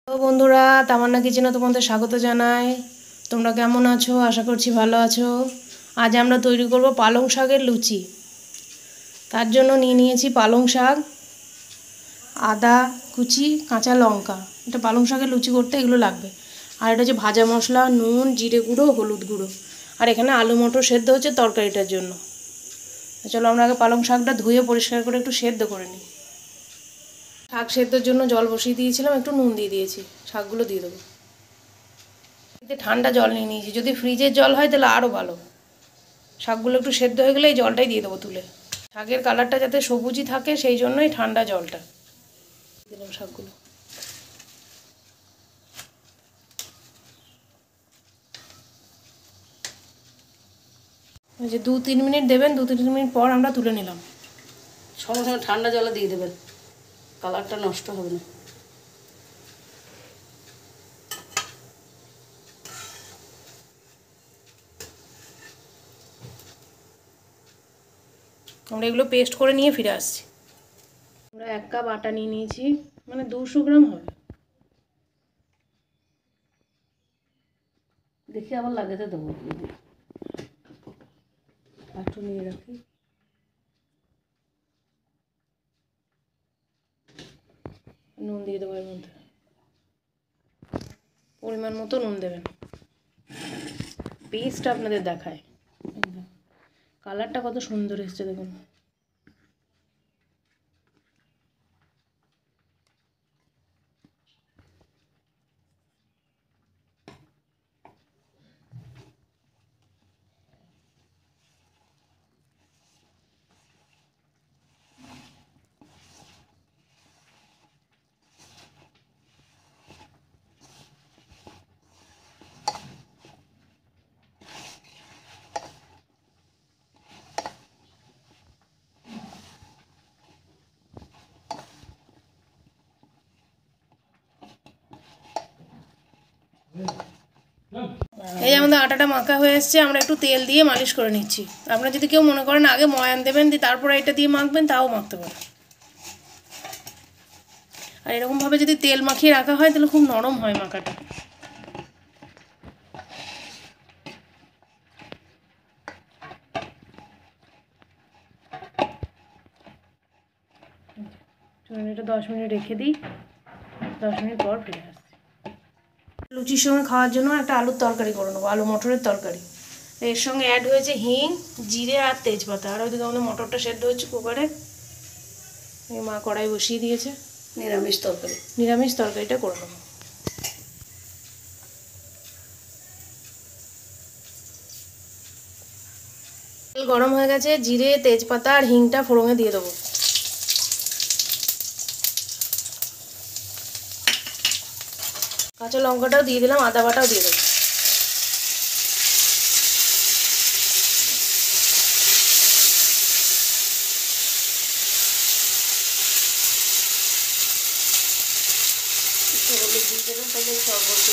তো বন্ধুরা, তামান্না কিচেনে তোমাদের স্বাগত জানাই। তোমরা কেমন আছো? আশা করছি ভালো আছো। আজ আমরা তৈরি করব পালং শাকের লুচি। তার জন্য নিয়ে নিয়েছি পালং শাক, আদা কুচি, কাঁচা লঙ্কা। এটা পালং শাকের লুচি করতে এগুলো লাগবে। আর এটা হচ্ছে ভাজা মশলা, নুন, জিরে গুঁড়ো, হলুদ গুঁড়ো। আর এখানে আলু মটর সেদ্ধ হচ্ছে তরকারিটার জন্য। চলো আমরা আগে পালং শাকটা ধুয়ে পরিষ্কার করে একটু সেদ্ধ করে নিই। শাক সেদ্ধর জন্য জল বসিয়ে দিয়েছিলাম, একটু নুন দিয়ে দিয়েছি। শাকগুলো দিয়ে দেবো। এতে ঠান্ডা জল নিয়ে নিয়েছি, যদি ফ্রিজের জল হয় তাহলে আরও ভালো। শাকগুলো একটু সেদ্ধ হয়ে গেলে এই জলটাই দিয়ে দেবো তুলে। শাকের কালারটা যাতে সবুজই থাকে সেই জন্যই ঠান্ডা জলটা দিলাম শাকগুলো। ওই যে 2-3 মিনিট দেবেন, 2-3 মিনিট পর আমরা তুলে নিলাম। সঙ্গে সঙ্গে ঠান্ডা জলে দিয়ে দেবেন, কালারটা নষ্ট হবে না। আমরা এগুলো পেস্ট করে নিয়ে ফিরে আসছি। আমরা 1 কাপ আটা নিয়ে নিয়েছি, মানে 200 গ্রাম হবে। দেখি আবার লাগাতে দেবো, একটু নিয়ে রাখি। নুন দিয়ে দেবো এর মধ্যে, পরিমাণ মতো নুন দেবেন। পেস্ট আপনাদের দেখায়, কালারটা কত সুন্দর এসছে দেখুন। এই যে আমাদের আটাটা মাখা হয়ে এসছে, আমরা একটু তেল দিয়ে মালিশ করে নিচ্ছি। আপনারা যদি কেউ মনে করেন আগে ময়ান দেবেন দিয়ে তারপরে এটা দিয়ে মাখবেন, তাও মাখতে পারেন। আর এরকমভাবে যদি তেল মাখিয়ে রাখা হয় তাহলে খুব নরম হয় মাখাটা। চলুন এটা 10 মিনিট রেখে দিই, 10 মিনিট পর ফিরে আসছি। লুচির সঙ্গে খাওয়ার জন্য একটা আলুর তরকারি করে নেবো, আলু মটরের তরকারি। এর সঙ্গে অ্যাড হয়েছে হিং, জিরে আর তেজপাতা। আর ওইদিকে আমাদের মটরটা সেদ্ধ হচ্ছে কুকারে, মা কড়াই বসিয়ে দিয়েছে। নিরামিষ তরকারি, নিরামিষ তরকারিটা করে নেবো। তেল গরম হয়ে গেছে, জিরে তেজপাতা আর হিংটা ফোড়নে দিয়ে দেবো। কাঁচা লঙ্কাটাও দিয়ে দিলাম, আদা বাটাও দিয়ে দেবো। হলুদ দিয়ে দেবেন, তাহলে সর্বত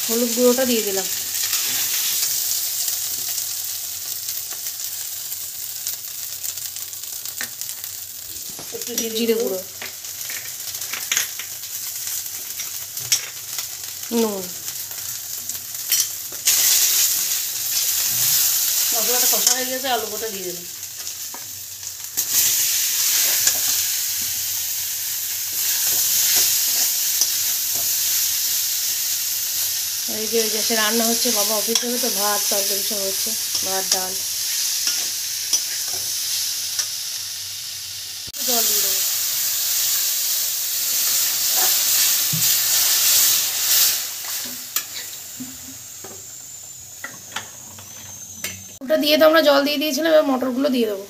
হলুদ গুঁড়োটা দিয়ে দিলাম। একটু জিরে গুঁড়ো, নুন। মশলাটা কষা হয়ে গেছে, আলু গোটা দিয়ে দেবেন। এই যে গ্যাসে রান্না হচ্ছে, বাবা অফিস যাবে তো, ভাত তরকারি সব হচ্ছে, ভাত ডাল। জল দিয়ে দেবো। ওটা দিয়ে তো আমরা জল দিয়ে দিয়েছিলাম, এবার মটরগুলো দিয়ে দেবো।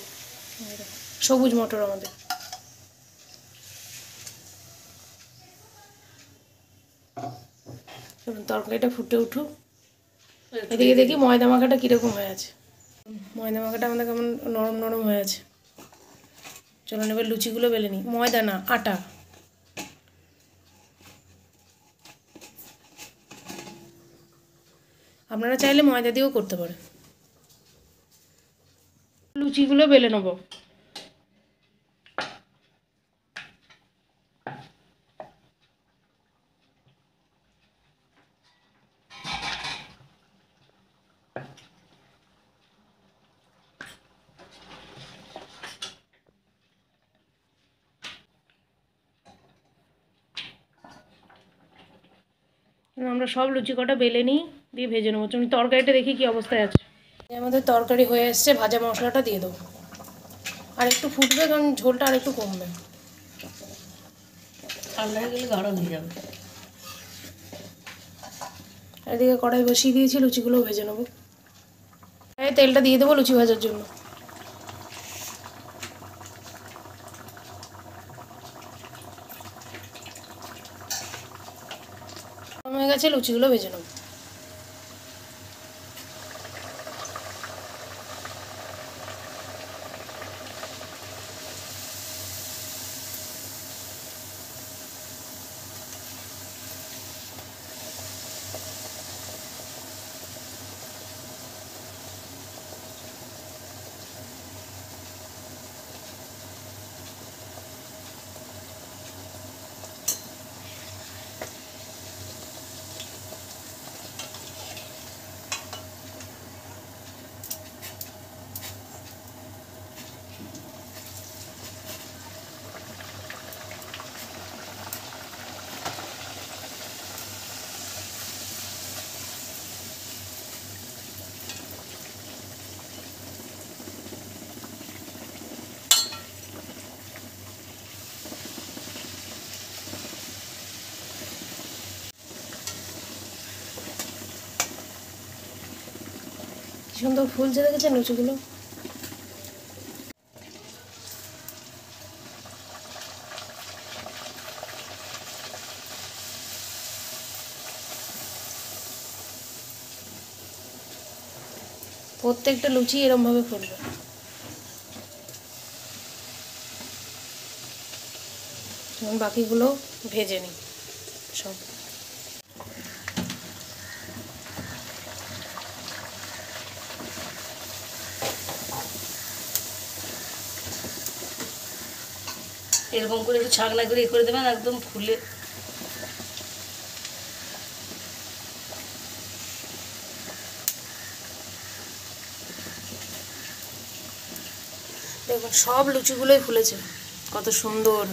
সবুজ মটর আমাদের। তরকারিটা ফুটে উঠুক, এদিকে দেখি ময়দা মাখাটা কীরকম হয়ে আছে। ময়দা মাখাটা আমাদের কেমন নরম নরম হয়ে আছে। চলুন এবার লুচিগুলো বেলে নিই। ময়দা না, আটা। আপনারা চাইলে ময়দা দিয়েও করতে পারেন। লুচিগুলো বেলে নেবো। আমরা সব লুচি কটা বেলে নিই, দিয়ে ভেজে নেবো। তুমি তরকারিটা দেখি কি অবস্থায় আছে। আমাদের তরকারি হয়ে এসছে, ভাজা মশলাটা দিয়ে দেবো। আর একটু ফুটবে, কারণ ঝোলটা আর একটু কমবে। ঠান্ডা হয়ে গেলে গাঢ় হয়ে যাবে। এদিকে কড়াই বসিয়ে দিয়েছি, লুচিগুলো ভেজে নেবো। তেলটা দিয়ে দেবো লুচি ভাজার জন্য। হয়ে গেছে, লুচিগুলো ভেজে নেবো। সুন্দর ফুলছে দেখেছেন লুচিগুলো। প্রত্যেকটা লুচি এরম ভাবে ফুলবে। বাকিগুলো ভেজে নিই সব। এরকম করে একটু ছাকনা করে করে দেবেন, একদম ফুলে। দেখুন সব লুচিগুলোই ফুলেছে, কত সুন্দর।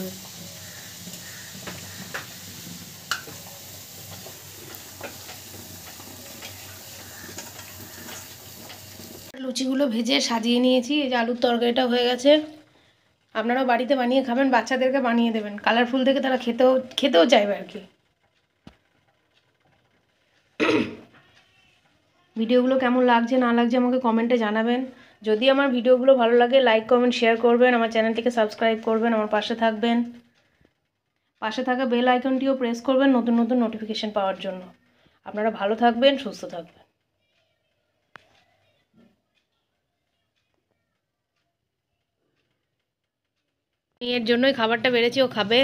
লুচিগুলো ভেজে সাজিয়ে নিয়েছি। এই যে আলুর তরকারিটা হয়ে গেছে। আপনারাও বাড়িতে বানিয়ে খাবেন, বাচ্চাদেরকে বানিয়ে দেবেন, কালারফুল দেখে তারা খেতেও চাইবে আর কি। ভিডিওগুলো কেমন লাগছে না লাগছে আমাকে কমেন্টে জানাবেন। যদি আমার ভিডিওগুলো ভালো লাগে লাইক কমেন্ট শেয়ার করবেন, আমার চ্যানেলটিকে সাবস্ক্রাইব করবেন, আমার পাশে থাকবেন। পাশে থাকা বেল আইকনটিও প্রেস করবেন নতুন নতুন নোটিফিকেশন পাওয়ার জন্য। আপনারা ভালো থাকবেন, সুস্থ থাকবেন। এর জন্যই খাবারটা বেড়েছি, ও খাবে।